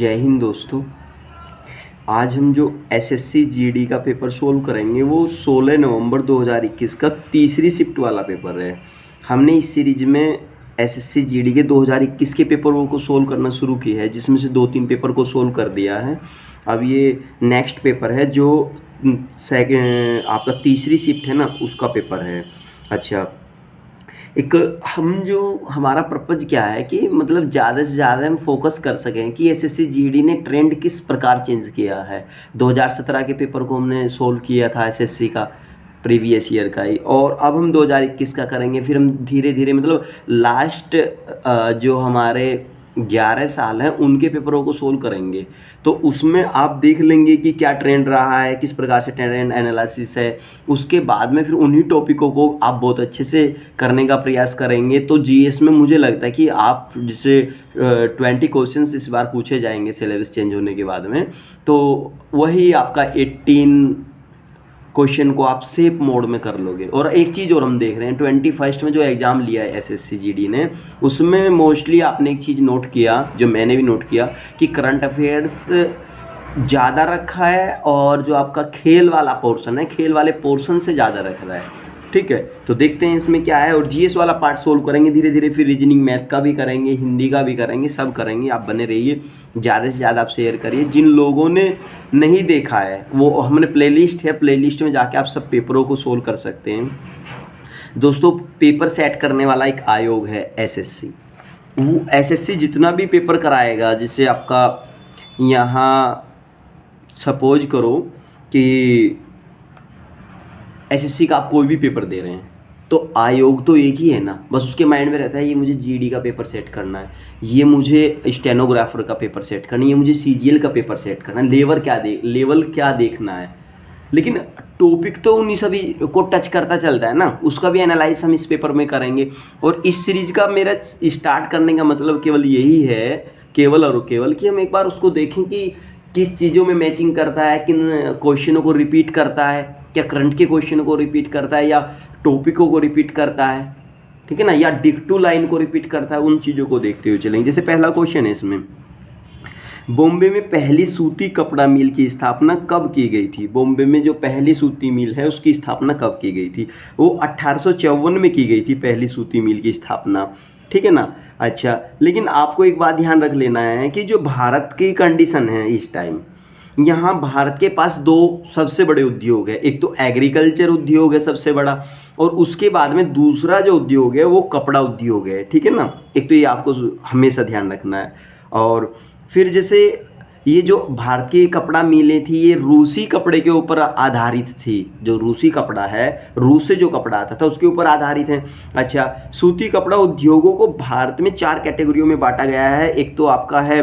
जय हिंद दोस्तों। आज हम जो एसएससी जीडी का पेपर सोल्व करेंगे वो 16 नवंबर 2021 का तीसरी शिफ्ट वाला पेपर है। हमने इस सीरीज में एसएससी जीडी के 2021 के पेपरों को सोल्व करना शुरू किया है, जिसमें से 2-3 पेपर को सोल्व कर दिया है। अब ये नेक्स्ट पेपर है जो आपका तीसरी शिफ्ट है ना, उसका पेपर है। अच्छा, एक हमारा पर्पज़ क्या है कि मतलब ज़्यादा से ज़्यादा हम फोकस कर सकें कि एसएससी जीडी ने ट्रेंड किस प्रकार चेंज किया है। 2017 के पेपर को हमने सोल्व किया था एसएससी का, प्रीवियस ईयर का ही, और अब हम 2021 का करेंगे। फिर हम धीरे धीरे मतलब लास्ट जो हमारे 11 साल हैं उनके पेपरों को सोल्व करेंगे। तो उसमें आप देख लेंगे कि क्या ट्रेंड रहा है, किस प्रकार से ट्रेंड एनालिसिस है। उसके बाद में फिर उन्हीं टॉपिकों को आप बहुत अच्छे से करने का प्रयास करेंगे। तो जीएस में मुझे लगता है कि आप जिसे 20 क्वेश्चंस इस बार पूछे जाएंगे सिलेबस चेंज होने के बाद में, तो वही आपका 18 क्वेश्चन को आप सेफ मोड में कर लोगे। और एक चीज़ और हम देख रहे हैं 21 में जो एग्ज़ाम लिया है एसएससी जीडी ने, उसमें मोस्टली आपने एक चीज़ नोट किया, जो मैंने भी नोट किया, कि करंट अफेयर्स ज़्यादा रखा है और जो आपका खेल वाला पोर्शन है, खेल वाले पोर्शन से ज़्यादा रख रहा है। ठीक है, तो देखते हैं इसमें क्या है। और जीएस वाला पार्ट सोल्व करेंगे धीरे धीरे, फिर रीजनिंग मैथ का भी करेंगे, हिंदी का भी करेंगे, सब करेंगे। आप बने रहिए, ज़्यादा से ज़्यादा आप शेयर करिए। जिन लोगों ने नहीं देखा है वो हमने प्लेलिस्ट है, प्लेलिस्ट में जाके आप सब पेपरों को सोल्व कर सकते हैं। दोस्तों, पेपर सेट करने वाला एक आयोग है एसएससी। वो एसएससी जितना भी पेपर कराएगा, जैसे आपका यहाँ सपोज करो कि एसएससी का आप कोई भी पेपर दे रहे हैं, तो आयोग तो एक ही है ना। बस उसके माइंड में रहता है ये मुझे जीडी का पेपर सेट करना है, ये मुझे स्टेनोग्राफर का पेपर सेट करना है, ये मुझे सीजीएल का पेपर सेट करना है, लेवल क्या देखना है। लेकिन टॉपिक तो उन्हीं सभी को टच करता चलता है ना, उसका भी एनालाइज हम इस पेपर में करेंगे। और इस सीरीज का मेरा स्टार्ट करने का मतलब केवल यही है, केवल और केवल, कि हम एक बार उसको देखें कि किस चीज़ों में मैचिंग करता है, किन क्वेश्चनों को रिपीट करता है, क्या करंट के क्वेश्चनों को रिपीट करता है या टॉपिकों को रिपीट करता है, ठीक है ना, या डिक्टू लाइन को रिपीट करता है। उन चीज़ों को देखते हुए चलेंगे। जैसे पहला क्वेश्चन है इसमें, बॉम्बे में पहली सूती कपड़ा मिल की स्थापना कब की गई थी। बॉम्बे में जो पहली सूती मिल है उसकी स्थापना कब की गई थी। वो 1854 में की गई थी पहली सूती मिल की स्थापना, ठीक है ना। अच्छा, लेकिन आपको एक बात ध्यान रख लेना है कि जो भारत की कंडीशन है इस टाइम, यहाँ भारत के पास 2 सबसे बड़े उद्योग है। एक तो एग्रीकल्चर उद्योग है सबसे बड़ा, और उसके बाद में दूसरा जो उद्योग है वो कपड़ा उद्योग है, ठीक है ना। एक तो ये आपको हमेशा ध्यान रखना है। और फिर जैसे ये जो भारत की कपड़ा मिलें थी, ये रूसी कपड़े के ऊपर आधारित थी। जो रूसी कपड़ा है, रूस से जो कपड़ा आता था उसके ऊपर आधारित है। अच्छा, सूती कपड़ा उद्योगों को भारत में 4 कैटेगरियों में बांटा गया है। एक तो आपका है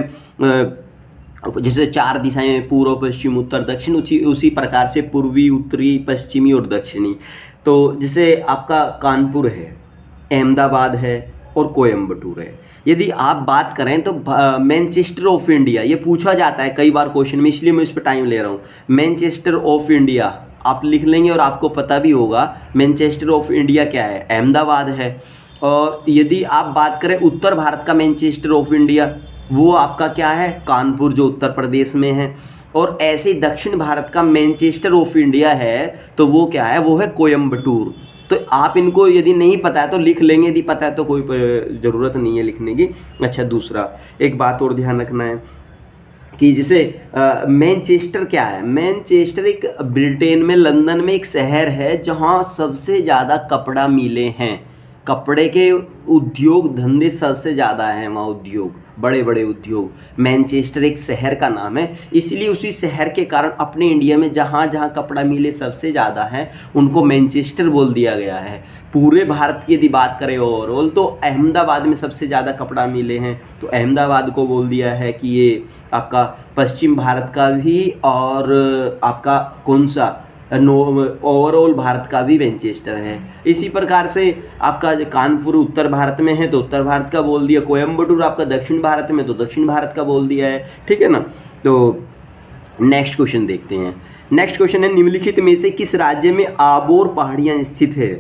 जैसे 4 दिशाएं, पूर्व, पश्चिम, उत्तर, दक्षिण, उसी प्रकार से पूर्वी, उत्तरी, पश्चिमी और दक्षिणी। तो जैसे आपका कानपुर है, अहमदाबाद है और कोयम्बटूर है। यदि आप बात करें तो मैनचेस्टर ऑफ इंडिया, ये पूछा जाता है कई बार क्वेश्चन में, इसलिए मैं इस पर टाइम ले रहा हूँ। मैनचेस्टर ऑफ इंडिया आप लिख लेंगे और आपको पता भी होगा मैनचेस्टर ऑफ इंडिया क्या है, अहमदाबाद है। और यदि आप बात करें उत्तर भारत का मैनचेस्टर ऑफ इंडिया, वो आपका क्या है, कानपुर, जो उत्तर प्रदेश में है। और ऐसे ही दक्षिण भारत का मैनचेस्टर ऑफ इंडिया है, तो वो क्या है, वो है कोयम्बटूर। तो आप इनको यदि नहीं पता है तो लिख लेंगे, यदि पता है तो कोई ज़रूरत नहीं है लिखने की। अच्छा, दूसरा एक बात और ध्यान रखना है कि जैसे मैनचेस्टर क्या है। मैनचेस्टर एक ब्रिटेन में, लंदन में एक शहर है जहाँ सबसे ज़्यादा कपड़ा मिले हैं। कपड़े के उद्योग धंधे सबसे ज़्यादा हैं वहाँ, उद्योग, बड़े बड़े उद्योग। मैनचेस्टर एक शहर का नाम है, इसलिए उसी शहर के कारण अपने इंडिया में जहाँ जहाँ कपड़ा मिले सबसे ज़्यादा हैं उनको मैनचेस्टर बोल दिया गया है। पूरे भारत की यदि बात करें ओवरऑल, तो अहमदाबाद में सबसे ज़्यादा कपड़ा मिले हैं, तो अहमदाबाद को बोल दिया है कि ये आपका पश्चिम भारत का भी, और आपका कौन सा ओवरऑल भारत का भी मैनचेस्टर है। इसी प्रकार से आपका कानपुर उत्तर भारत में है तो उत्तर भारत का बोल दिया, कोयम्बटूर आपका दक्षिण भारत में तो दक्षिण भारत का बोल दिया है, ठीक है ना। तो नेक्स्ट क्वेश्चन देखते हैं। नेक्स्ट क्वेश्चन है, निम्नलिखित में से किस राज्य में आबोर पहाड़ियाँ स्थित है।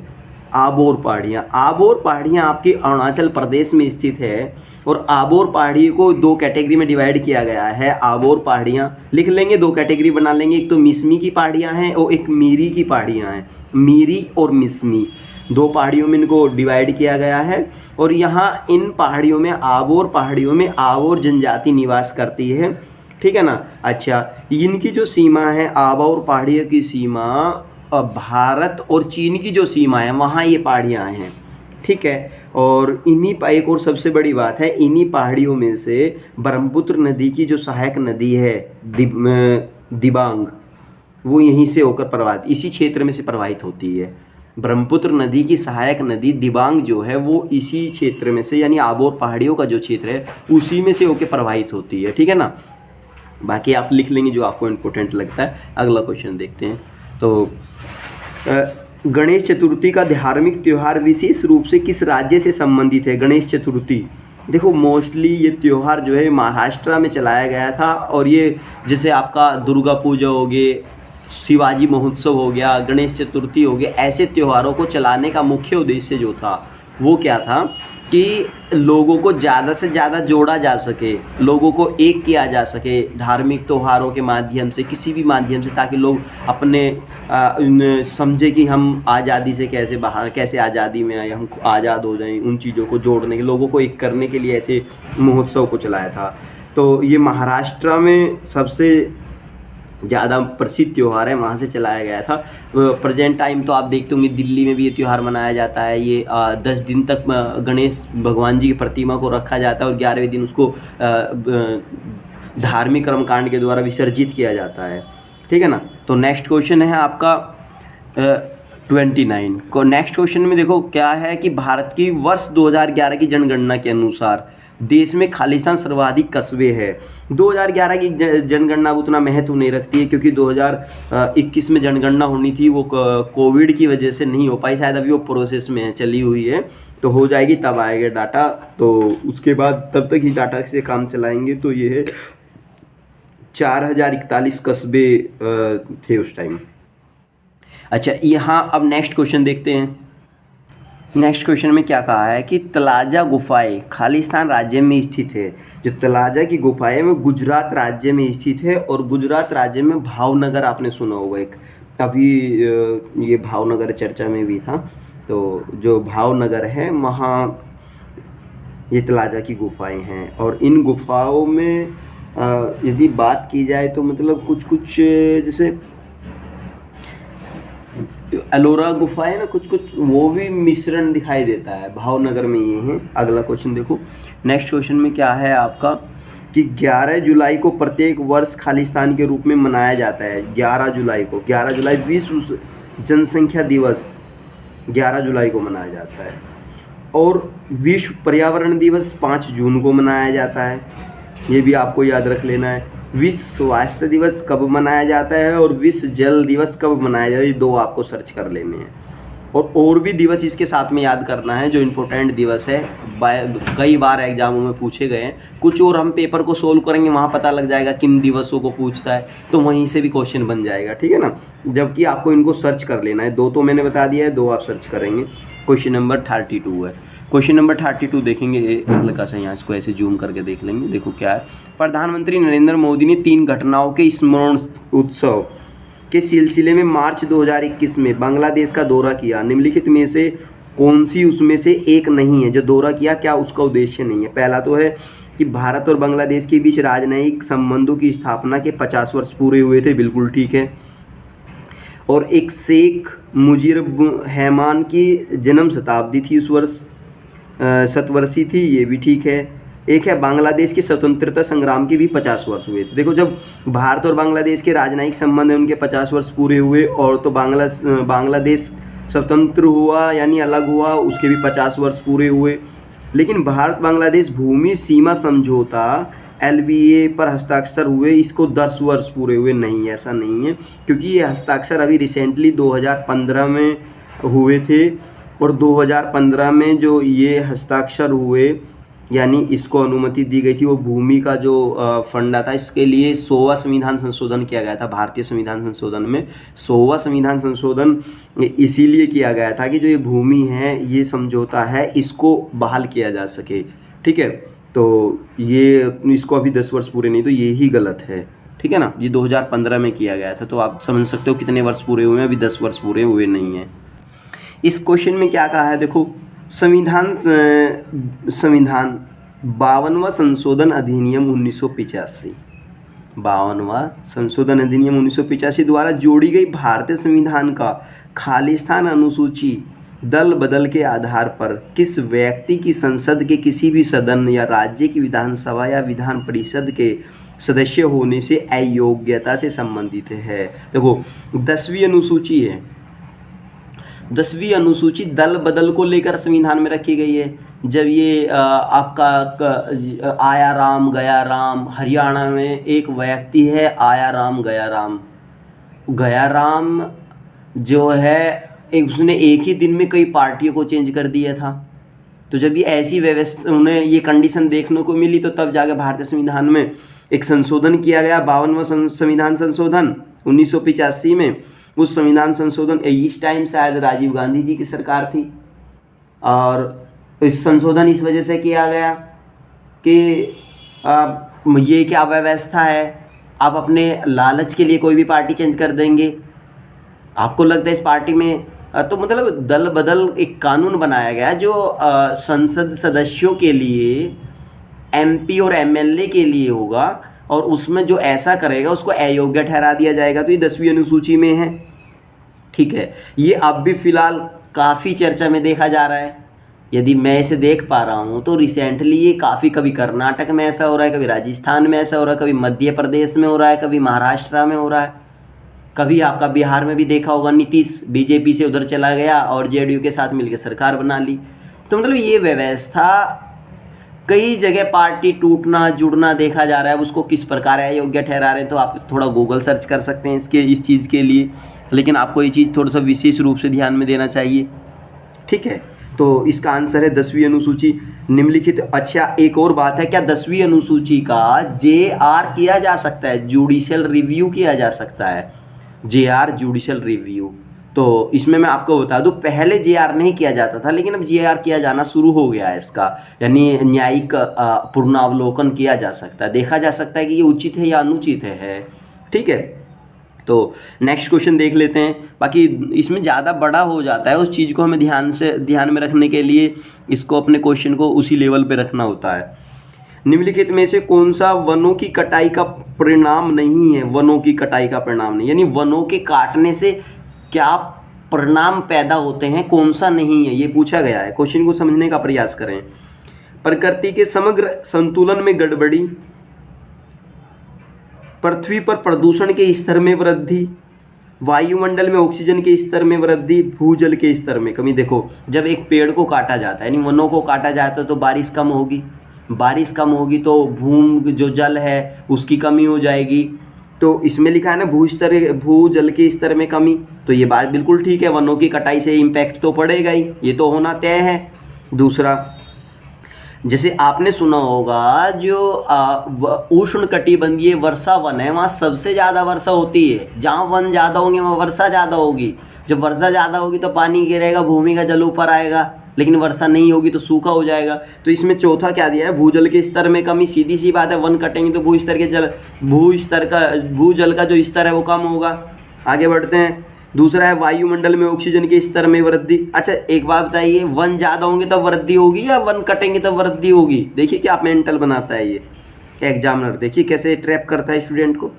आबोर पहाड़ियाँ। आबोर पहाड़ियाँ आपके अरुणाचल प्रदेश में स्थित है और आबोर पहाड़ी को दो कैटेगरी में डिवाइड किया गया है। आबोर पहाड़ियाँ लिख लेंगे, दो कैटेगरी बना लेंगे, एक तो मिसमी की पहाड़ियाँ हैं और एक मीरी की पहाड़ियाँ हैं। मीरी और मिसमी दो पहाड़ियों में इनको डिवाइड किया गया है और यहाँ इन पहाड़ियों में, आबोर पहाड़ियों में आबोर जनजाति निवास करती है, ठीक है ना। अच्छा, इनकी जो सीमा है, आबोर पहाड़ियों की सीमा भारत और चीन की जो सीमा है वहाँ ये पहाड़ियाँ हैं, ठीक है। और इन्हीं एक और सबसे बड़ी बात है, इन्हीं पहाड़ियों में से ब्रह्मपुत्र नदी की जो सहायक नदी है दिबांग, वो यहीं से होकर प्रवाहित, इसी क्षेत्र में से प्रवाहित होती है। ब्रह्मपुत्र नदी की सहायक नदी दिबांग जो है वो इसी क्षेत्र में से, यानी आबोर पहाड़ियों का जो क्षेत्र है उसी में से होकर प्रवाहित होती है, ठीक है ना। बाकी आप लिख लेंगे जो आपको इम्पोर्टेंट लगता है। अगला क्वेश्चन देखते हैं। तो गणेश चतुर्थी का धार्मिक त्यौहार विशेष रूप से किस राज्य से संबंधित है? गणेश चतुर्थी, देखो मोस्टली ये त्यौहार जो है महाराष्ट्र में चलाया गया था और ये जैसे आपका दुर्गा पूजा हो गई, शिवाजी महोत्सव हो गया, गणेश चतुर्थी हो गया, ऐसे त्योहारों को चलाने का मुख्य उद्देश्य जो था वो क्या था कि लोगों को ज़्यादा से ज़्यादा जोड़ा जा सके, लोगों को एक किया जा सके धार्मिक त्योहारों के माध्यम से, किसी भी माध्यम से, ताकि लोग अपने समझे कि हम आज़ादी से कैसे बाहर, कैसे आज़ादी में आए, हम आज़ाद हो जाएं। उन चीज़ों को जोड़ने के, लोगों को एक करने के लिए ऐसे महोत्सव को चलाया था। तो ये महाराष्ट्र में सबसे ज़्यादा प्रसिद्ध त्यौहार है, वहाँ से चलाया गया था। प्रेजेंट टाइम तो आप देखते होंगे दिल्ली में भी ये त्यौहार मनाया जाता है। ये 10 दिन तक गणेश भगवान जी की प्रतिमा को रखा जाता है और 11वें दिन उसको धार्मिक कर्मकांड के द्वारा विसर्जित किया जाता है, ठीक है ना। तो नेक्स्ट क्वेश्चन है आपका 29 को। नेक्स्ट क्वेश्चन में देखो क्या है कि भारत की वर्ष 2011 की जनगणना के अनुसार देश में खालिस्तान सर्वाधिक कस्बे हैं। 2011 की जनगणना उतना महत्व नहीं रखती है क्योंकि 2021 में जनगणना होनी थी, वो कोविड की वजह से नहीं हो पाई, शायद अभी वो प्रोसेस में है, चली हुई है, तो हो जाएगी तब आएगा डाटा। तो उसके बाद तब तक ही डाटा से काम चलाएंगे। तो ये है 4041 कस्बे थे उस टाइम। अच्छा, यहाँ अब नेक्स्ट क्वेश्चन देखते हैं। नेक्स्ट क्वेश्चन में क्या कहा है कि तलाजा गुफाएं खालिस्तान राज्य में स्थित है। जो तलाजा की गुफाएं वो गुजरात राज्य में स्थित है और गुजरात राज्य में भावनगर, आपने सुना होगा एक, अभी ये भावनगर चर्चा में भी था। तो जो भावनगर है वहाँ ये तलाजा की गुफाएं हैं और इन गुफाओं में यदि बात की जाए तो मतलब कुछ जैसे एलोरा गुफा है ना, कुछ वो भी मिश्रण दिखाई देता है, भावनगर में ये है। अगला क्वेश्चन देखो। नेक्स्ट क्वेश्चन में क्या है आपका कि 11 जुलाई को प्रत्येक वर्ष खालिस्तान के रूप में मनाया जाता है। 11 जुलाई को, 11 जुलाई विश्व जनसंख्या दिवस 11 जुलाई को मनाया जाता है और विश्व पर्यावरण दिवस 5 जून को मनाया जाता है, ये भी आपको याद रख लेना है। विश्व स्वास्थ्य दिवस कब मनाया जाता है और विश्व जल दिवस कब मनाया जाता है, ये दो आपको सर्च कर लेने हैं। और भी दिवस इसके साथ में याद करना है जो इम्पोर्टेंट दिवस है, कई बार एग्जामों में पूछे गए हैं। कुछ और हम पेपर को सोल्व करेंगे, वहाँ पता लग जाएगा किन दिवसों को पूछता है, तो वहीं से भी क्वेश्चन बन जाएगा, ठीक है ना। जबकि आपको इनको सर्च कर लेना है, दो तो मैंने बता दिया है, दो आप सर्च करेंगे। क्वेश्चन नंबर 32 है। क्वेश्चन नंबर 32 देखेंगे, हल्का सा यहाँ इसको ऐसे जूम करके देख लेंगे। देखो क्या है, प्रधानमंत्री नरेंद्र मोदी ने 3 घटनाओं के स्मरण उत्सव के सिलसिले में मार्च 2021 में बांग्लादेश का दौरा किया। निम्नलिखित में से कौन सी उसमें से एक नहीं है? जो दौरा किया क्या उसका उद्देश्य नहीं है? पहला तो है कि भारत और बांग्लादेश के बीच राजनयिक संबंधों की स्थापना के 50 वर्ष पूरे हुए थे, बिल्कुल ठीक है। और एक शेख मुजीब रहमान की जन्म शताब्दी थी उस वर्ष, शतवर्षी थी, ये भी ठीक है। एक है बांग्लादेश के स्वतंत्रता संग्राम के भी 50 वर्ष हुए थे। देखो जब भारत और बांग्लादेश के राजनयिक संबंध हैं उनके 50 वर्ष पूरे हुए और तो बांग्लादेश स्वतंत्र हुआ यानी अलग हुआ, उसके भी 50 वर्ष पूरे हुए। लेकिन भारत बांग्लादेश भूमि सीमा समझौता LBA पर हस्ताक्षर हुए, इसको 10 वर्ष पूरे हुए नहीं, ऐसा नहीं है, क्योंकि ये हस्ताक्षर अभी रिसेंटली 2015 में हुए थे और 2015 में जो ये हस्ताक्षर हुए यानी इसको अनुमति दी गई थी। वो भूमि का जो फंडा था, इसके लिए 100वां संविधान संशोधन किया गया था। भारतीय संविधान संशोधन में 100वां संविधान संशोधन इसीलिए किया गया था कि जो ये भूमि है, ये समझौता है, इसको बहाल किया जा सके। ठीक है, तो ये इसको अभी 10 वर्ष पूरे नहीं, तो ये ही गलत है। ठीक है ना, ये 2015 में किया गया था, तो आप समझ सकते हो कितने वर्ष पूरे हुए हैं, अभी 10 वर्ष पूरे हुए नहीं हैं। इस क्वेश्चन में क्या कहा है, देखो, संविधान 52वां संशोधन अधिनियम 1985, 52वां संशोधन अधिनियम 1985 द्वारा जोड़ी गई भारतीय संविधान का खालिस्तान अनुसूची दल बदल के आधार पर किस व्यक्ति की संसद के किसी भी सदन या राज्य की विधानसभा या विधान परिषद के सदस्य होने से अयोग्यता से संबंधित है। देखो, 10वीं अनुसूची है, 10वीं अनुसूची दल बदल को लेकर संविधान में रखी गई है। जब ये आपका आया राम गया राम, हरियाणा में एक व्यक्ति है आया राम गया राम, गया राम जो है उसने एक ही दिन में कई पार्टियों को चेंज कर दिया था। तो जब ये ऐसी व्यवस्था, उन्हें ये कंडीशन देखने को मिली, तो तब जाकर भारतीय संविधान में एक संशोधन किया गया, 52वां संविधान संशोधन 1985 में। उस संविधान संशोधन इस टाइम शायद राजीव गांधी जी की सरकार थी, और इस संशोधन इस वजह से किया गया कि ये क्या व्यवस्था है, आप अपने लालच के लिए कोई भी पार्टी चेंज कर देंगे, आपको लगता है इस पार्टी में, तो मतलब दल बदल एक कानून बनाया गया जो संसद सदस्यों के लिए, एमपी और एमएलए के लिए होगा, और उसमें जो ऐसा करेगा उसको अयोग्य ठहरा दिया जाएगा। तो ये 10वीं अनुसूची में है। ठीक है, ये अब भी फिलहाल काफ़ी चर्चा में देखा जा रहा है। यदि मैं इसे देख पा रहा हूँ तो रिसेंटली ये काफ़ी, कभी कर्नाटक में ऐसा हो रहा है, कभी राजस्थान में ऐसा हो रहा है, कभी मध्य प्रदेश में हो रहा है, कभी महाराष्ट्र में हो रहा है, कभी आपका बिहार में भी देखा होगा, नीतीश बीजेपी से उधर चला गया और जेडीयू के साथ मिलकर सरकार बना ली। तो मतलब ये व्यवस्था कई जगह पार्टी टूटना जुड़ना देखा जा रहा है। उसको किस प्रकार अयोग्य ठहरा रहे हैं, तो आप थोड़ा गूगल सर्च कर सकते हैं इसके, इस चीज़ के लिए, लेकिन आपको ये चीज़ थोड़ा सा विशेष रूप से ध्यान में देना चाहिए। ठीक है, तो इसका आंसर है 10वीं अनुसूची निम्नलिखित। अच्छा, एक और बात है, क्या 10वीं अनुसूची का JR किया जा सकता है, जुडिशियल रिव्यू किया जा सकता है, JR जुडिशियल रिव्यू। तो इसमें मैं आपको बता दूं, पहले JR नहीं किया जाता था, लेकिन अब JR किया जाना शुरू हो गया है इसका, यानी न्यायिक पुनरावलोकन किया जा सकता है, देखा जा सकता है कि ये उचित है या अनुचित है। ठीक है, तो नेक्स्ट क्वेश्चन देख लेते हैं। बाकी इसमें ज़्यादा बड़ा हो जाता है, उस चीज़ को हमें ध्यान में रखने के लिए इसको, अपने क्वेश्चन को उसी लेवल पे रखना होता है। निम्नलिखित में से कौन सा वनों की कटाई का परिणाम नहीं है, वनों की कटाई का परिणाम नहीं, यानी वनों के काटने से क्या परिणाम पैदा होते हैं, कौन सा नहीं है, ये पूछा गया है। क्वेश्चन को समझने का प्रयास करें। प्रकृति के समग्र संतुलन में गड़बड़ी, पृथ्वी पर प्रदूषण के स्तर में वृद्धि, वायुमंडल में ऑक्सीजन के स्तर में वृद्धि, भूजल के स्तर में कमी। देखो, जब एक पेड़ को काटा जाता है, यानी वनों को काटा जाता है, तो बारिश कम होगी, बारिश कम होगी तो भूमि जो जल है उसकी कमी हो जाएगी। तो इसमें लिखा है ना, भूजल के स्तर में कमी, तो ये बात बिल्कुल ठीक है, वनों की कटाई से इम्पैक्ट तो पड़ेगा ही, ये तो होना तय है। दूसरा, जैसे आपने सुना होगा, जो उष्ण कटिबंधीय वर्षा वन है, वहाँ सबसे ज़्यादा वर्षा होती है। जहाँ वन ज़्यादा होंगे वहाँ वर्षा ज़्यादा होगी। जब वर्षा ज़्यादा होगी तो पानी गिरेगा, भूमि का जल ऊपर आएगा, लेकिन वर्षा नहीं होगी तो सूखा हो जाएगा। तो इसमें चौथा क्या दिया है, भूजल के स्तर में कमी। सीधी सी बात है, वन कटेंगे तो भूजल का जो स्तर है वो कम होगा। आगे बढ़ते हैं। दूसरा है वायुमंडल में ऑक्सीजन के स्तर में वृद्धि। अच्छा, एक बात बताइए, वन ज़्यादा होंगे तब वृद्धि होगी या वन कटेंगे तब वृद्धि होगी? देखिए क्या मेंटल बनाता है ये एग्जामिनर, देखिए कैसे ट्रैप करता है स्टूडेंट को।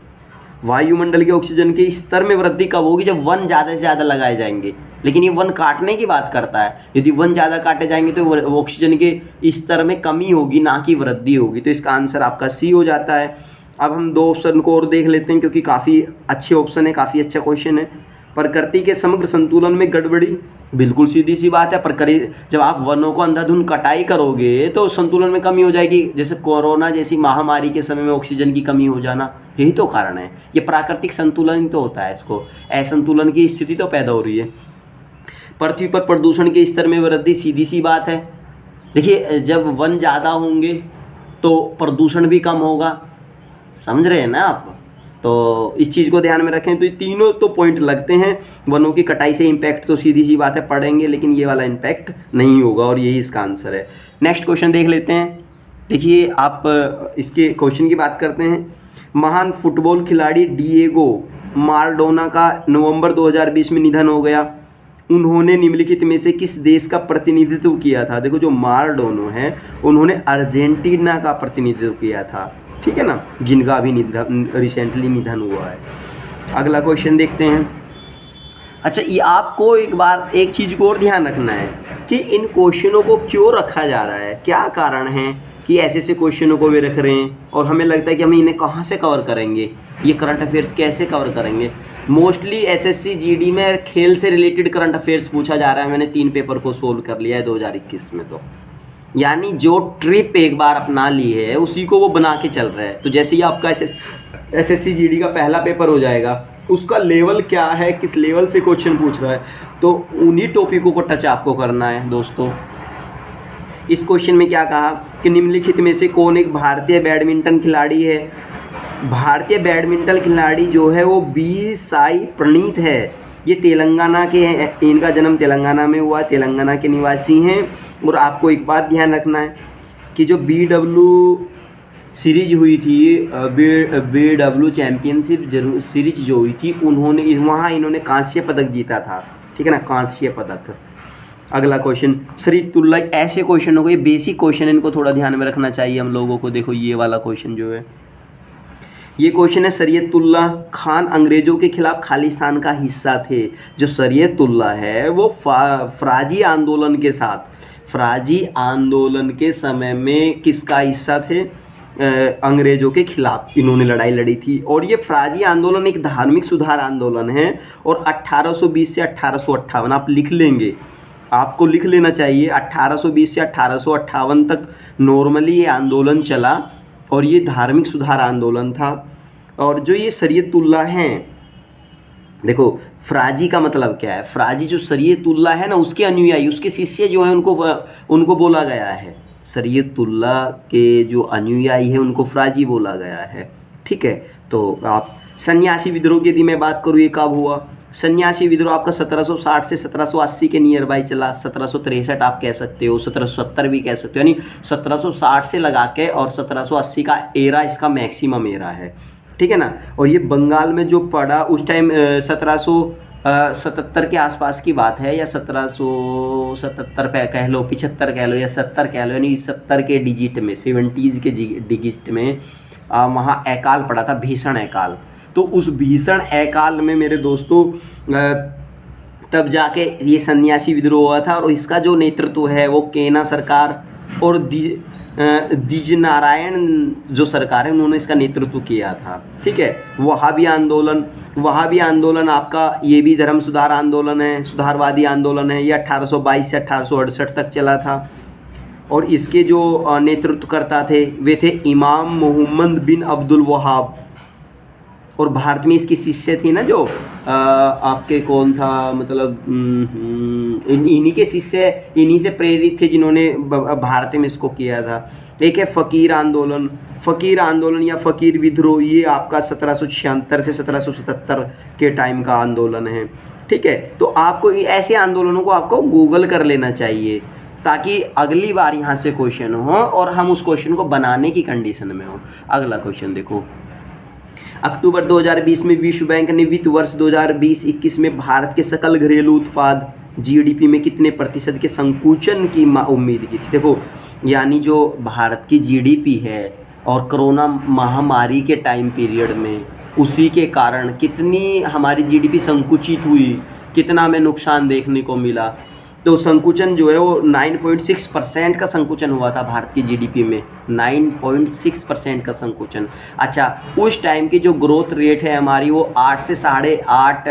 वायुमंडल के ऑक्सीजन के स्तर में वृद्धि कब होगी? जब वन ज़्यादा से ज़्यादा लगाए जाएंगे, लेकिन ये वन काटने की बात करता है। यदि वन ज़्यादा काटे जाएंगे तो ऑक्सीजन के स्तर में कमी होगी, ना कि वृद्धि होगी। तो इसका आंसर आपका सी हो जाता है। अब हम दो ऑप्शन को और देख लेते हैं, क्योंकि काफ़ी अच्छे ऑप्शन है, काफ़ी अच्छा क्वेश्चन है। प्रकृति के समग्र संतुलन में गड़बड़ी, बिल्कुल सीधी सी बात है। प्रकृति, जब आप वनों को अंधाधुंध कटाई करोगे तो संतुलन में कमी हो जाएगी। जैसे कोरोना जैसी महामारी के समय में ऑक्सीजन की कमी हो जाना, यही तो कारण है। ये प्राकृतिक संतुलन ही तो होता है, इसको असंतुलन की स्थिति तो पैदा हो रही है। पृथ्वी पर प्रदूषण के स्तर में वृद्धि, सीधी सी बात है। देखिए जब वन ज़्यादा होंगे तो प्रदूषण भी कम होगा, समझ रहे हैं ना आप। तो इस चीज़ को ध्यान में रखें। तो ये तीनों तो पॉइंट लगते हैं। वनों की कटाई से इम्पैक्ट तो सीधी सी बात है पड़ेंगे, लेकिन ये वाला इम्पैक्ट नहीं होगा, और यही इसका आंसर है। नेक्स्ट क्वेश्चन देख लेते हैं। देखिए आप इसके क्वेश्चन की बात करते हैं। महान फुटबॉल खिलाड़ी डिएगो माराडोना का नवंबर 2020 में निधन हो गया। उन्होंने निम्नलिखित में से किस देश का प्रतिनिधित्व किया था? देखो जो माराडोना है उन्होंने अर्जेंटीना का प्रतिनिधित्व किया था, ठीक है ना, जिनका अभी रिसेंटली निधन हुआ है। अगला क्वेश्चन देखते हैं। अच्छा, ये आपको एक बार एक चीज़ को और ध्यान रखना है कि इन क्वेश्चनों को क्यों रखा जा रहा है, क्या कारण है कि ऐसे ऐसे क्वेश्चनों को वे रख रहे हैं, और हमें लगता है कि हम इन्हें कहाँ से कवर करेंगे, ये करंट अफेयर्स कैसे कवर करेंगे। मोस्टली एसएससी जीडी में खेल से रिलेटेड करंट अफेयर्स पूछा जा रहा है। मैंने 3 पेपर को सोल्व कर लिया है 2021 में। तो यानी जो ट्रिप एक बार अपना ली है उसी को वो बना के चल रहा है। तो जैसे ही आपका एसएससी जीडी का पहला पेपर हो जाएगा, उसका लेवल क्या है, किस लेवल से क्वेश्चन पूछ रहा है, तो उन्हीं टॉपिकों को टच आपको करना है दोस्तों। इस क्वेश्चन में क्या कहा कि निम्नलिखित में से कौन एक भारतीय बैडमिंटन खिलाड़ी है? भारतीय बैडमिंटन खिलाड़ी जो है वो बी साई प्रणीत है। ये तेलंगाना के हैं, इनका जन्म तेलंगाना में हुआ, तेलंगाना के निवासी हैं। और आपको एक बात ध्यान रखना है कि जो BW सीरीज हुई थी, BW चैम्पियनशिप जरूर सीरीज जो हुई थी, उन्होंने वहाँ इन्होंने कांस्य पदक जीता था, ठीक है ना, कांस्य पदक। अगला क्वेश्चन, शरीयतुल्ला। ऐसे क्वेश्चनों को, ये बेसिक क्वेश्चन, इनको थोड़ा ध्यान में रखना चाहिए हम लोगों को। देखो ये वाला क्वेश्चन जो है, ये क्वेश्चन है, शरीयतुल्ला खान अंग्रेजों के खिलाफ खालिस्तान का हिस्सा थे। जो शरीयतुल्ला है वो फराजी आंदोलन के साथ, फराजी आंदोलन के समय में किसका हिस्सा थे? अंग्रेजों के खिलाफ इन्होंने लड़ाई लड़ी थी। और ये फराजी आंदोलन एक धार्मिक सुधार आंदोलन है, और 1820 से 1858 आप लिख लेंगे, आपको लिख लेना चाहिए। 1820 से 1858 तक नॉर्मली ये आंदोलन चला, और ये धार्मिक सुधार आंदोलन था। और जो ये शरीयतुल्ला हैं, देखो फराजी का मतलब क्या है? फराजी जो शरीयतुल्ला है ना, उसके अनुयायी, उसके शिष्य जो हैं, उनको बोला गया है। शरीयतुल्ला के जो अनुयायी हैं उनको फराजी बोला गया है, ठीक है। तो आप सन्यासी विद्रोह की यदि मैं बात करूँ, ये कब हुआ? सन्यासी विद्रोह आपका 1760 से 1780 के नियर बाई चला। 1763 आप कह सकते हो, 1770 भी कह सकते हो, यानी 1760 से लगा के और 1780 का एरा इसका मैक्सिमम एरा है, ठीक है ना। और ये बंगाल में जो पड़ा उस टाइम 1777 के आसपास की बात है, या 1777 पे कह लो, 75 कह लो, या 70 कह लो, यानी 70 के डिजिट में, 70s के डिजिट में वहाँ अकाल पड़ा था, भीषण अकाल। तो उस भीषण अकाल में मेरे दोस्तों तब जाके ये सन्यासी विद्रोह हुआ था। और इसका जो नेतृत्व है वो केना सरकार और द्विज नारायण जो सरकार है, उन्होंने इसका नेतृत्व किया था, ठीक है। वहाबी आंदोलन आपका, ये भी धर्म सुधार आंदोलन है, सुधारवादी आंदोलन है। ये 1822 से 1868 तक चला था। और इसके जो नेतृत्वकर्ता थे वे थे इमाम मोहम्मद बिन अब्दुल वहाब। और भारत में इसकी शिष्य थी ना, जो आपके कौन था, मतलब इन्हीं के शिष्य, इन्हीं से प्रेरित थे जिन्होंने भारत में इसको किया था। एक है फ़कीर आंदोलन या फ़कीर विद्रोह, ये आपका 1776 से 1777 के टाइम का आंदोलन है, ठीक है। तो आपको ऐसे आंदोलनों को आपको गूगल कर लेना चाहिए, ताकि अगली बार यहाँ से क्वेश्चन हो और हम उस क्वेश्चन को बनाने की कंडीशन में हो। अगला क्वेश्चन देखो, अक्टूबर 2020 में विश्व बैंक ने वित्त वर्ष 2020-21 में भारत के सकल घरेलू उत्पाद GDP में कितने प्रतिशत के संकुचन की उम्मीद की थी? देखो यानी जो भारत की GDP है और कोरोना महामारी के टाइम पीरियड में उसी के कारण कितनी हमारी GDP संकुचित हुई, कितना हमें नुकसान देखने को मिला। तो संकुचन जो है वो 9.6% का संकुचन हुआ था भारत की GDP में, 9.6% का संकुचन। अच्छा, उस टाइम की जो ग्रोथ रेट है हमारी वो 8 से 8.5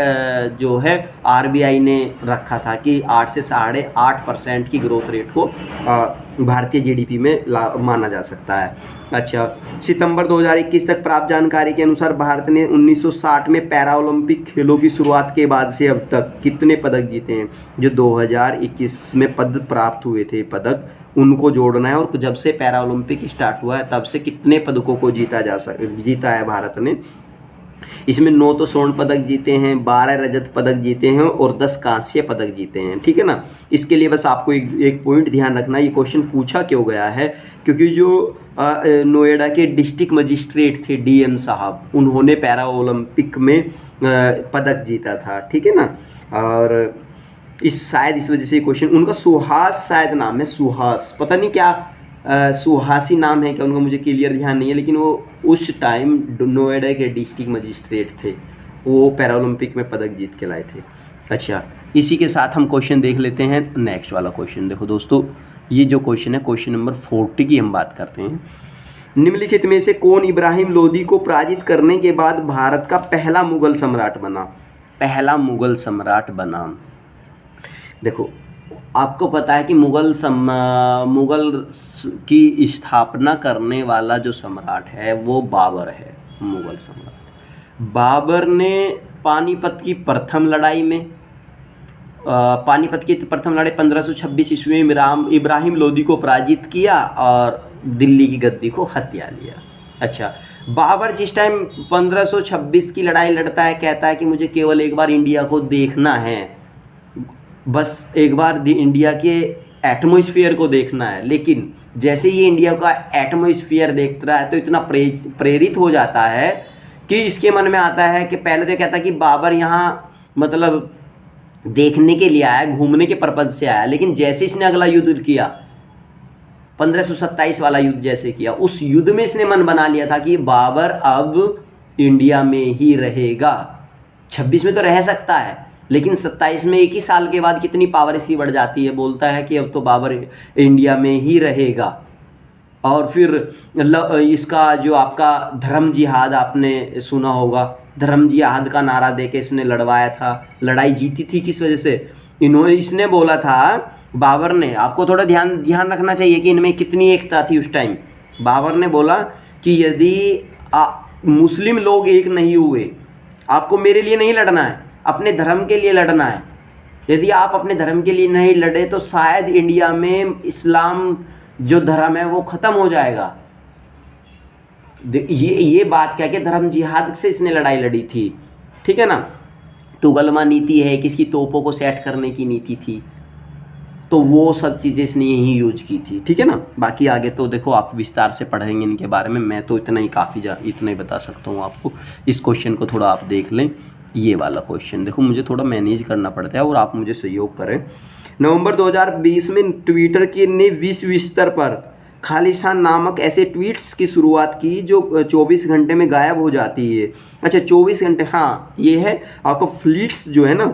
जो है RBI ने रखा था कि 8 से 8.5% की ग्रोथ रेट को भारतीय GDP में माना जा सकता है। अच्छा, सितंबर 2021 तक प्राप्त जानकारी के अनुसार भारत ने 1960 में पैरा ओलंपिक खेलों की शुरुआत के बाद से अब तक कितने पदक जीते हैं? जो 2021 में पदक प्राप्त हुए थे, पदक उनको जोड़ना है। और जब से पैरा ओलंपिक स्टार्ट हुआ है तब से कितने पदकों को जीता है भारत ने। इसमें 9 तो स्वर्ण पदक जीते हैं, 12 रजत पदक जीते हैं और 10 कांस्य पदक जीते हैं। ठीक है ना। इसके लिए बस आपको एक पॉइंट ध्यान रखना, ये क्वेश्चन पूछा क्यों गया है, क्योंकि जो नोएडा के डिस्ट्रिक्ट मजिस्ट्रेट थे डीएम साहब, उन्होंने पैरा ओलंपिक में पदक जीता था। ठीक है ना। और शायद इस वजह से ये क्वेश्चन, उनका सुहास शायद नाम है, सुहास, पता नहीं क्या सुहासी नाम है क्या उनका, मुझे क्लियर ध्यान नहीं है, लेकिन वो उस टाइम नोएडा के डिस्ट्रिक्ट मजिस्ट्रेट थे, वो पैरा ओलंपिक में पदक जीत के लाए थे। अच्छा, इसी के साथ हम क्वेश्चन देख लेते हैं नेक्स्ट वाला क्वेश्चन। देखो दोस्तों, ये जो क्वेश्चन है क्वेश्चन नंबर 40 की हम बात करते हैं। निम्नलिखित में से कौन इब्राहिम लोदी को पराजित करने के बाद भारत का पहला मुगल सम्राट बना? पहला मुगल सम्राट बना। देखो, आपको पता है कि मुगल की स्थापना करने वाला जो सम्राट है वो बाबर है, मुगल सम्राट। बाबर ने पानीपत की प्रथम लड़ाई में 1526 ईस्वी में इब्राहिम लोदी को पराजित किया और दिल्ली की गद्दी को हथिया लिया। अच्छा, बाबर जिस टाइम 1526 की लड़ाई लड़ता है, कहता है कि मुझे केवल एक बार इंडिया को देखना है, बस एक बार इंडिया के एटमॉस्फेयर को देखना है। लेकिन जैसे ये इंडिया का एटमॉस्फेयर देख रहा है तो इतना प्रेरित हो जाता है कि इसके मन में आता है कि पहले तो कहता है कि बाबर यहाँ मतलब देखने के लिए आया, घूमने के पर्पज से आया, लेकिन जैसे इसने अगला युद्ध किया, 1527 वाला युद्ध जैसे किया, उस युद्ध में इसने मन बना लिया था कि बाबर अब इंडिया में ही रहेगा। 26 में तो रह सकता है, लेकिन 27 में एक ही साल के बाद कितनी पावर इसकी बढ़ जाती है, बोलता है कि अब तो बाबर इंडिया में ही रहेगा। और फिर इसका जो आपका धर्म जिहाद आपने सुना होगा, धर्म जिहाद का नारा दे के इसने लड़वाया था, लड़ाई जीती थी। किस वजह से? इसने बोला था, बाबर ने, आपको थोड़ा ध्यान रखना चाहिए कि इनमें कितनी एकता थी उस टाइम। बाबर ने बोला कि यदि मुस्लिम लोग एक नहीं हुए, आपको मेरे लिए नहीं लड़ना है, अपने धर्म के लिए लड़ना है। यदि आप अपने धर्म के लिए नहीं लड़े तो शायद इंडिया में इस्लाम जो धर्म है वो ख़त्म हो जाएगा। ये बात कह के धर्म जिहाद से इसने लड़ाई लड़ी थी। ठीक है ना। तुगलमा नीति है, किसकी तोपों को सेट करने की नीति थी, तो वो सब चीज़ें इसने यही यूज की थी। ठीक है ना। बाकी आगे तो देखो आप विस्तार से पढ़ेंगे इनके बारे में, मैं तो इतना ही इतना ही बता सकता हूँ आपको। इस क्वेश्चन को थोड़ा आप देख लें। ये वाला क्वेश्चन देखो, मुझे थोड़ा मैनेज करना पड़ता है और आप मुझे सहयोग करें। नवंबर 2020 में ट्विटर ने विश्व स्तर पर खालिस्तान नामक ऐसे ट्वीट्स की शुरुआत की जो 24 घंटे में गायब हो जाती है। अच्छा, 24 घंटे, हाँ ये है आपका फ्लीट्स जो है ना,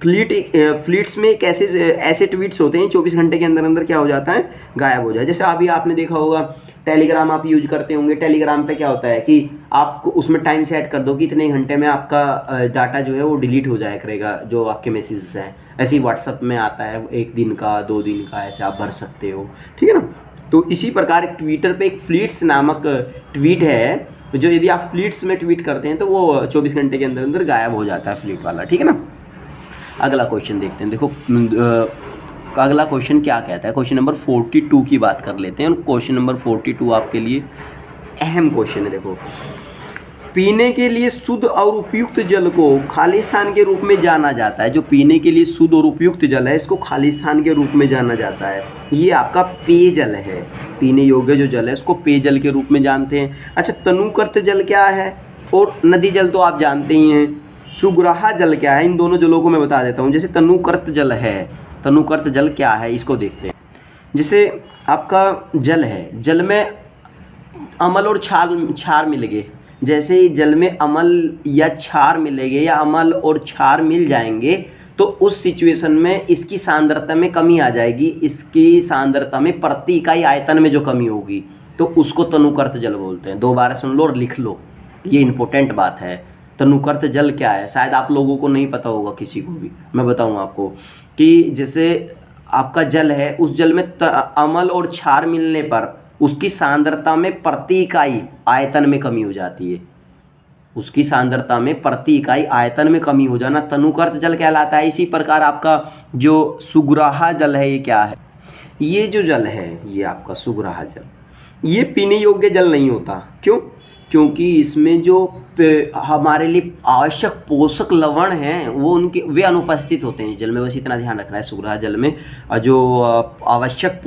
फ्लीट्स में कैसे ऐसे ट्वीट्स होते हैं 24 घंटे के अंदर अंदर क्या हो जाता है, गायब हो जाए। जैसे अभी आपने देखा होगा टेलीग्राम आप यूज करते होंगे, टेलीग्राम पे क्या होता है कि आपको उसमें टाइम सेट कर दो कि इतने घंटे में आपका डाटा जो है वो डिलीट हो जाया करेगा, जो आपके मैसेजेस हैं। ऐसे ही व्हाट्सअप में आता है 1 दिन का, 2 दिन का, ऐसे आप भर सकते हो। ठीक है ना। तो इसी प्रकार ट्विटर पे एक फ्लीट्स नामक ट्वीट है, जो यदि आप फ्लीट्स में ट्वीट करते हैं तो वो 24 घंटे के अंदर अंदर गायब हो जाता है फ्लीट वाला। ठीक है ना। अगला क्वेश्चन देखते हैं। देखो अगला क्वेश्चन क्या कहता है, क्वेश्चन नंबर 42 की बात कर लेते हैं। और क्वेश्चन नंबर 42 आपके लिए अहम क्वेश्चन है। देखो, पीने के लिए शुद्ध और उपयुक्त जल को खालिस्तान के रूप में जाना जाता है। जो पीने के लिए शुद्ध और उपयुक्त जल है इसको खालिस्तान के रूप में जाना जाता है। ये आपका पेयजल है, पीने योग्य जो जल है उसको पेयजल के रूप में जानते हैं। अच्छा, तनुकृत जल क्या है और नदी जल तो आप जानते ही हैं। सुग्राहा जल क्या है, इन दोनों जलों को मैं बता देता हूँ। जैसे तनुकृत जल है, तनुकृत जल क्या है इसको देखते हैं। जैसे आपका जल है, जल में अम्ल और क्षार मिलेंगे। जैसे ही जल में अम्ल या क्षार मिलेंगे या अम्ल और क्षार मिल जाएंगे तो उस सिचुएशन में इसकी सांद्रता में कमी आ जाएगी। इसकी सांद्रता में प्रति इकाई आयतन में जो कमी होगी तो उसको तनुकृत जल बोलते हैं। 2 बार सुन लो और लिख लो, ये इंपॉर्टेंट बात है। तनुकृत जल क्या है, शायद आप लोगों को नहीं पता होगा, किसी को भी मैं बताऊंगा आपको कि जैसे आपका जल है, उस जल में अम्ल और क्षार मिलने पर उसकी सांद्रता में प्रति इकाई आयतन में कमी हो जाती है। उसकी सांद्रता में प्रति इकाई आयतन में कमी हो जाना तनुकृत जल कहलाता है। इसी प्रकार आपका जो सुग्राहा जल है, ये क्या है, ये जो जल है ये आपका सुग्राह जल, ये पीने योग्य जल नहीं होता। क्यों? क्योंकि इसमें जो हमारे लिए आवश्यक पोषक लवण हैं वो वे अनुपस्थित होते हैं इस जल में। बस इतना ध्यान रखना है, सुग्राह जल में जो आवश्यक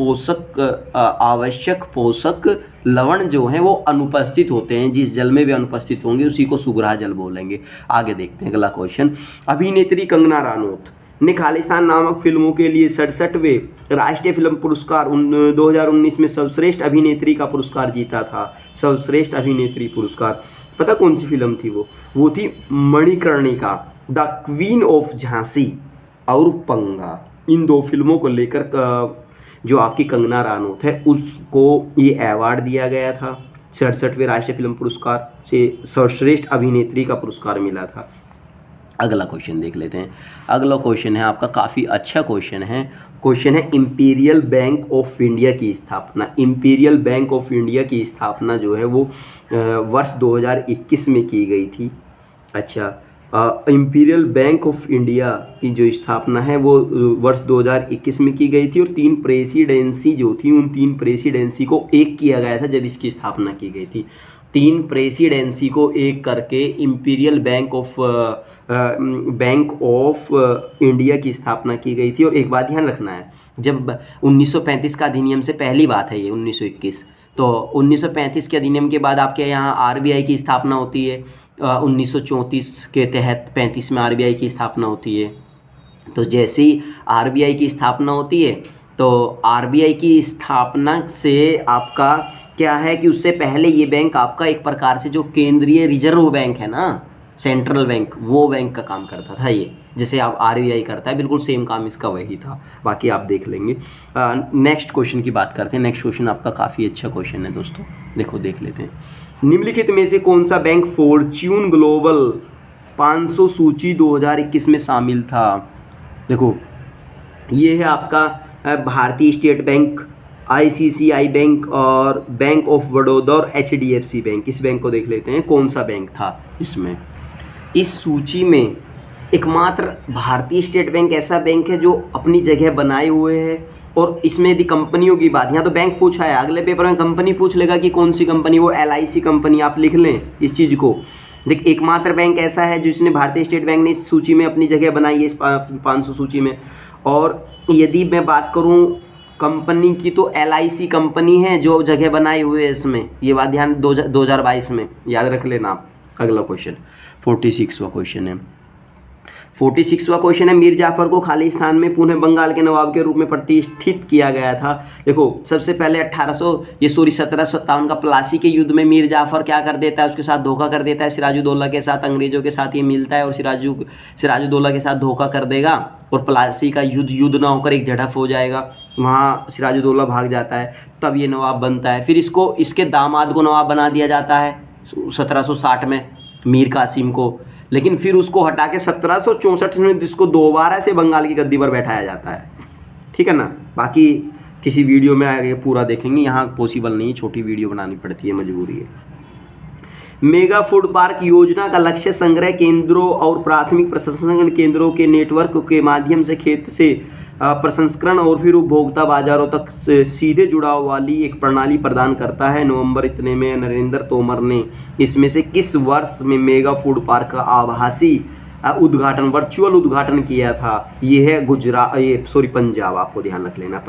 पोषक लवण जो हैं वो अनुपस्थित होते हैं। जिस जल में वे अनुपस्थित होंगे उसी को सुग्राह जल बोलेंगे। आगे देखते हैं अगला क्वेश्चन। अभिनेत्री कंगना रनौत ने खालिस्तान नामक फिल्मों के लिए 67वें राष्ट्रीय फिल्म पुरस्कार 2019 में सर्वश्रेष्ठ अभिनेत्री का पुरस्कार जीता था। सर्वश्रेष्ठ अभिनेत्री पुरस्कार पता कौन सी फिल्म थी? वो थी Manikarnika, the queen of Jhansi और पंगा। इन दो फिल्मों को लेकर जो आपकी कंगना रनौत है उसको ये अवार्ड दिया गया था। 67वें राष्ट्रीय फिल्म पुरस्कार से सर्वश्रेष्ठ अभिनेत्री का पुरस्कार मिला था। अगला क्वेश्चन देख लेते हैं। अगला क्वेश्चन है आपका, काफ़ी अच्छा क्वेश्चन है। क्वेश्चन है इंपीरियल बैंक ऑफ इंडिया की स्थापना। इंपीरियल बैंक ऑफ इंडिया की स्थापना जो है वो वर्ष 2021 में की गई थी। अच्छा, इंपीरियल बैंक ऑफ इंडिया की जो स्थापना है वो वर्ष 2021 में की गई थी और 3 प्रेसिडेंसी जो थी उन 3 प्रेसिडेंसी को एक किया गया था जब इसकी स्थापना की गई थी। 3 प्रेसिडेंसी को एक करके इंपीरियल बैंक ऑफ इंडिया की स्थापना की गई थी। और एक बात ध्यान रखना है, जब 1935 का अधिनियम से पहली बात है ये 1921, तो 1935 के अधिनियम के बाद आपके यहाँ आरबीआई की स्थापना होती है। 1934 के तहत 35 में आरबीआई की स्थापना होती है। तो जैसे ही आरबीआई की स्थापना होती है तो आरबीआई की स्थापना से आपका क्या है कि उससे पहले ये बैंक आपका एक प्रकार से जो केंद्रीय रिजर्व बैंक है ना, सेंट्रल बैंक, वो बैंक का काम करता था। ये जैसे आप आरबीआई करता है बिल्कुल सेम काम इसका वही था। बाकी आप देख लेंगे। नेक्स्ट क्वेश्चन की बात करते हैं। नेक्स्ट क्वेश्चन आपका काफ़ी अच्छा क्वेश्चन है दोस्तों, देखो देख लेते हैं। निम्नलिखित में से कौन सा बैंक फॉर्च्यून ग्लोबल 500 सूची 2021 में शामिल था? देखो ये है आपका भारतीय स्टेट बैंक, आईसीआईसीआई बैंक और बैंक ऑफ बड़ौदा और एचडीएफसी बैंक। इस बैंक को देख लेते हैं कौन सा बैंक था इसमें। इस सूची में एकमात्र भारतीय स्टेट बैंक ऐसा बैंक है जो अपनी जगह बनाए हुए है। और इसमें यदि कंपनियों की बात, यहाँ तो बैंक पूछा है, अगले पेपर में कंपनी पूछ लेगा कि कौन सी कंपनी, वो LIC कंपनी, आप लिख लें इस चीज़ को। देख, एकमात्र बैंक ऐसा है जिसने भारतीय स्टेट बैंक ने इस सूची में अपनी जगह बनाई है, इस 500 सूची में। और यदि मैं बात करूं कंपनी की तो LIC कंपनी है जो जगह बनाई हुई है इसमें। ये बात ध्यान 2022 में याद रख लेना आप। अगला क्वेश्चन 46वां क्वेश्चन है। 46वां क्वेश्चन है, मीर जाफर को खालिस्तान में पुनः बंगाल के नवाब के रूप में प्रतिष्ठित किया गया था। देखो सबसे पहले 1757 का प्लासी के युद्ध में मीर जाफर क्या कर देता है, उसके साथ धोखा कर देता है। सिराजुद्दौला के साथ, अंग्रेजों के साथ ये मिलता है और सिराजुद्दौला के साथ धोखा कर देगा और प्लासी का युद्ध ना होकर एक झड़प हो जाएगा। वहाँ सिराजुद्दौला भाग जाता है, तब ये नवाब बनता है। फिर इसके दामाद को नवाब बना दिया जाता है 1760 में, मीर कासिम को। लेकिन फिर उसको हटा के 1764 में इसको दोबारा से बंगाल की गद्दी पर बैठाया जाता है। ठीक है ना। बाकी किसी वीडियो में आगे पूरा देखेंगे, यहाँ पॉसिबल नहीं, छोटी वीडियो बनानी पड़ती है, मजबूरी है। मेगा फूड पार्क योजना का लक्ष्य संग्रह केंद्रों और प्राथमिक प्रसंस्करण केंद्रों के नेटवर्क के माध्यम से खेत से प्रसंस्करण और फिर उपभोक्ता बाजारों तक सीधे जुड़ाव वाली एक प्रणाली प्रदान करता है। नवंबर इतने में नरेंद्र तोमर ने इसमें से किस वर्ष में मेगा फूड पार्क का आभासी उद्घाटन, वर्चुअल उद्घाटन किया था? ये है पंजाब, आपको ध्यान रख लेना।